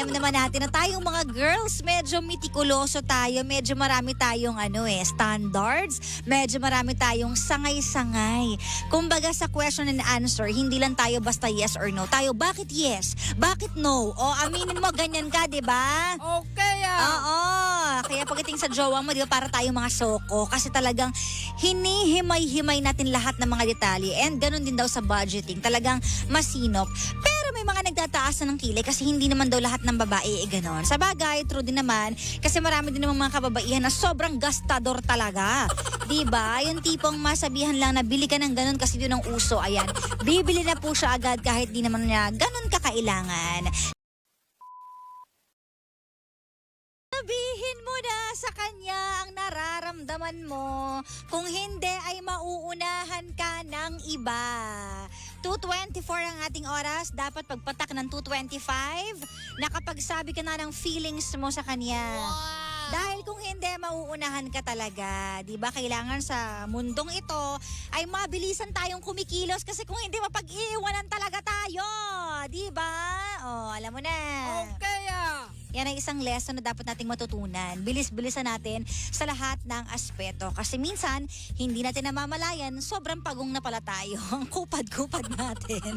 alam naman natin na tayong mga girls, medyo mitikuloso tayo, medyo marami tayong standards, medyo marami tayong sangay-sangay. Kumbaga sa question and answer, hindi lang tayo basta yes or no. Tayo, bakit yes? Bakit no? O aminin mo, ganyan ka, di ba? Okay Oo. Kaya pagdating sa jowa mo, di ba, para tayong mga soko. Kasi talagang hinihimay-himay natin lahat ng mga detalye. And ganun din daw sa budgeting. Talagang masinop. Pero may mga nagtataas na ng kilay kasi hindi naman daw lahat ng babae ganon. Sa bagay, true din naman. Kasi marami din naman mga kababaihan na sobrang gastador talaga. Diba? Yung tipong masabihan lang na bili ka ng ganon kasi yun ang uso. Ayan. Bibili na po siya agad kahit di naman niya ganon kakailangan. Sabihin mo na sa kanya ang nararamdaman mo. Kung hindi ay mauunahan ka ng iba. 2:24 ang ating oras. Dapat pagpatak ng 2:25, nakapagsabi ka na ng feelings mo sa kanya. Dahil kung hindi, mauunahan ka talaga. Diba? Kailangan sa mundong ito ay mabilisan tayong kumikilos kasi kung hindi, mapag-iwanan talaga tayo. Diba? O, alam mo na. Okay Yan ang isang lesson na dapat nating matutunan. Bilis-bilisan natin sa lahat ng aspeto. Kasi minsan, hindi natin namamalayan, sobrang pagong na pala tayo. Ang kupad-kupad natin.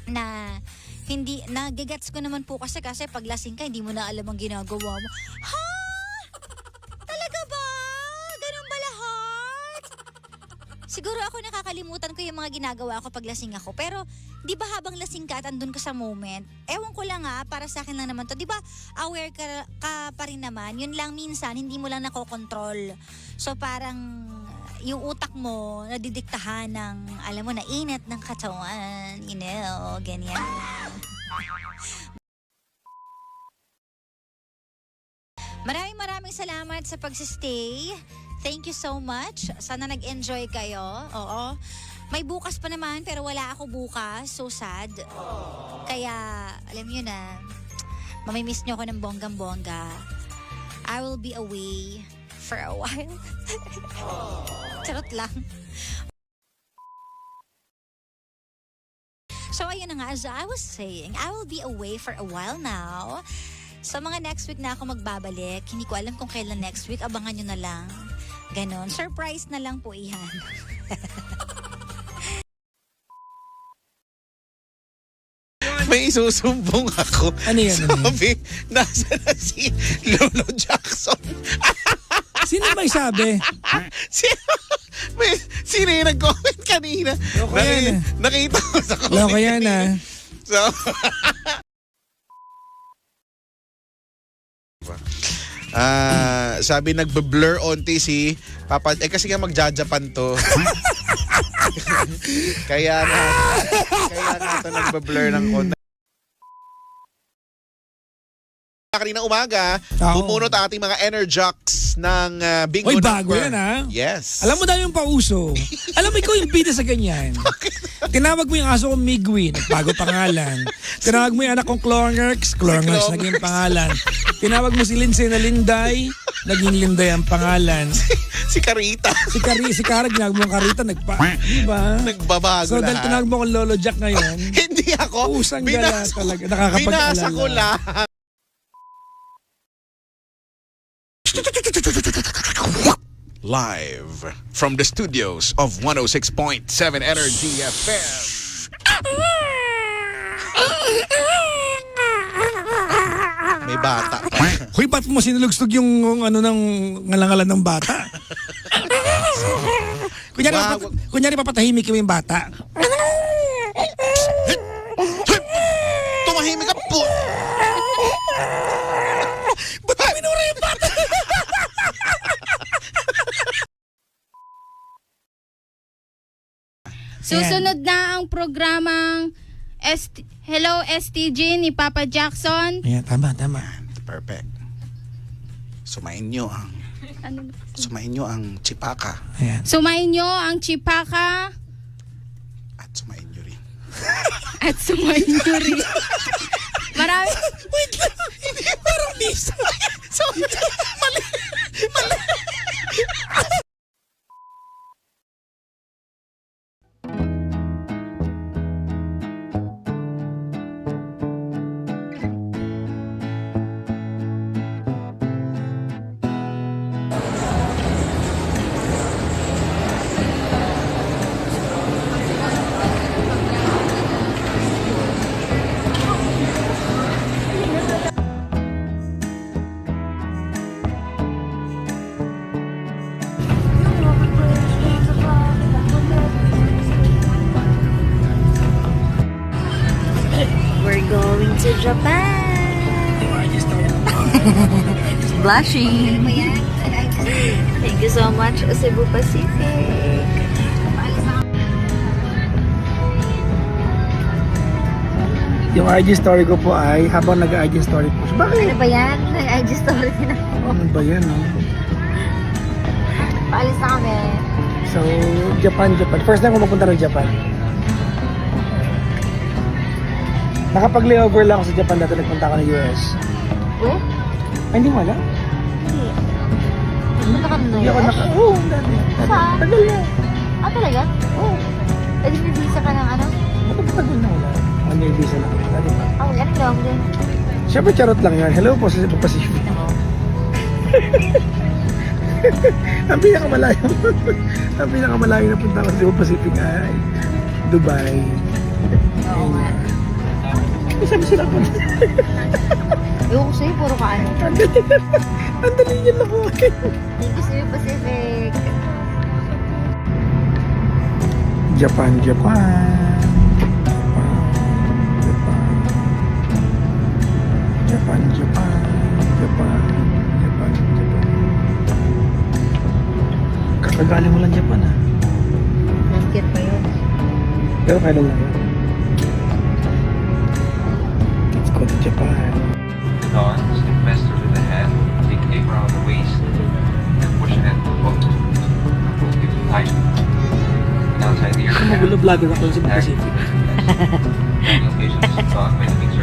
na hindi, nagigets ko naman po kasi pag lasing ka, hindi mo na alam ang ginagawa mo. Ha? Talaga ba? Ganun ba lahat? Siguro ako nakakalimutan ko yung mga ginagawa ko pag lasing ako. Pero, di ba habang lasing ka at andun ka sa moment, ewan ko lang para sa akin lang naman to. Di ba, aware ka pa rin naman. Yun lang minsan, hindi mo lang nakokontrol. So parang, yung utak mo, nadidiktahan ng, alam mo, na init ng katawan. You know, ganyan. Maraming salamat sa pagsistay. Thank you so much. Sana nag-enjoy kayo. Oo. May bukas pa naman pero wala ako bukas. So sad. Kaya, alam nyo na, mamimiss nyo ako ng bonggang-bongga. I will be away for a while. Charot lang. So, ayun na nga, as I was saying, I will be away for a while now. So, mga next week na ako magbabalik. Hindi ko alam kung kailan next week. Abangan nyo na lang. Ganon. Surprise na lang po iyan. May isusumbong ako. Ano yan? Sabi, nasa na si Lolo Jackson. Sino ba sabi? Sino yung nag-comment kanina? Loko yan, Nakita ko sa comment. Loko yan So, sabi nagbe-blur onti si Papa. Kasi nga magja-Japan to. kaya nga to nagbe-blur ng konti. Kanina umaga, bumunot ang ating mga Energix ng bingo. Oy, bago number. yan Yes. Alam mo dahil yung pauso. Alam mo ikaw yung bida sa ganyan. Tinawag mo yung aso kong Migwi, nagbago pangalan. Tinawag mo yung anak kong Clornerx naging pangalan. Tinawag mo si Lindsay na Linday, naging Linday ang pangalan. Si Carita. Si Karag, tinawag mo ang Karita, diba? Nagbabago So dahil lahat. tinawag mo kong Lolo Jack ngayon, Hindi ako. usang gala talaga, nakakapag-alala. Binasa ko lang. Live from the studios of 106.7 Energy FM. May bata pa. Hoy, ba't mo sinulugstog yung ano ng ngalangalan ng bata? Kunyari papatahimik yung bata. Tumahimik ka po. Ba't minura yung bata? Susunod na ang programang Hello STG ni Papa Jackson. Ayan, tama. Perfect. Sumain nyo ang chipaka Ayan. Sumayin nyo ang Chipaka at sumain nyo rin. at sumayin nyo rin. Marami. Wait lang. Parang misa. Mali. to Japan. Blushing. Thank you so much, Cebu Pacific. Yung IG story ko po ay habang nag-IG story po. Bakit? Ano ba yan? Nag-IG story din ako. Ano ba yan? No? Paalis na kami. So, Japan. First time ko mapunta ng Japan. Nakapag-layover lang ako sa Japan dati nagpunta ako ng US. Weh? Ay, hindi mo alam? Hindi. Punta ka na Hindi ako naka... Oo, dati. Saan? Tagal yan. Ah, talaga? Oo. Eh, di may visa ka ng ano? Tagal na wala. One year visa lang. Dati pa. Oh, yan lang din. Siyempre, charot lang yan. Hello po sa Cebu Pacific. Ang pinakamalayo na punta ko sa Cebu Pacific ay Dubai. Oo nga. Sabi sila po. Ewan ko sa'yo, puro ka ano. Ang dali niya lang ako. Thank you, Cebu Pacific. Japan. Kakagaling mo lang Japan ah. Nanggit pa yun. Pero kailan lang yun? Let's go to Japan. On, slip faster with the hand, take aim around the waist, and push the hand forward. Keep it tight. And outside the ear. Magulo vlogger ako sa Cebu Pacific. Manual patience is on when it makes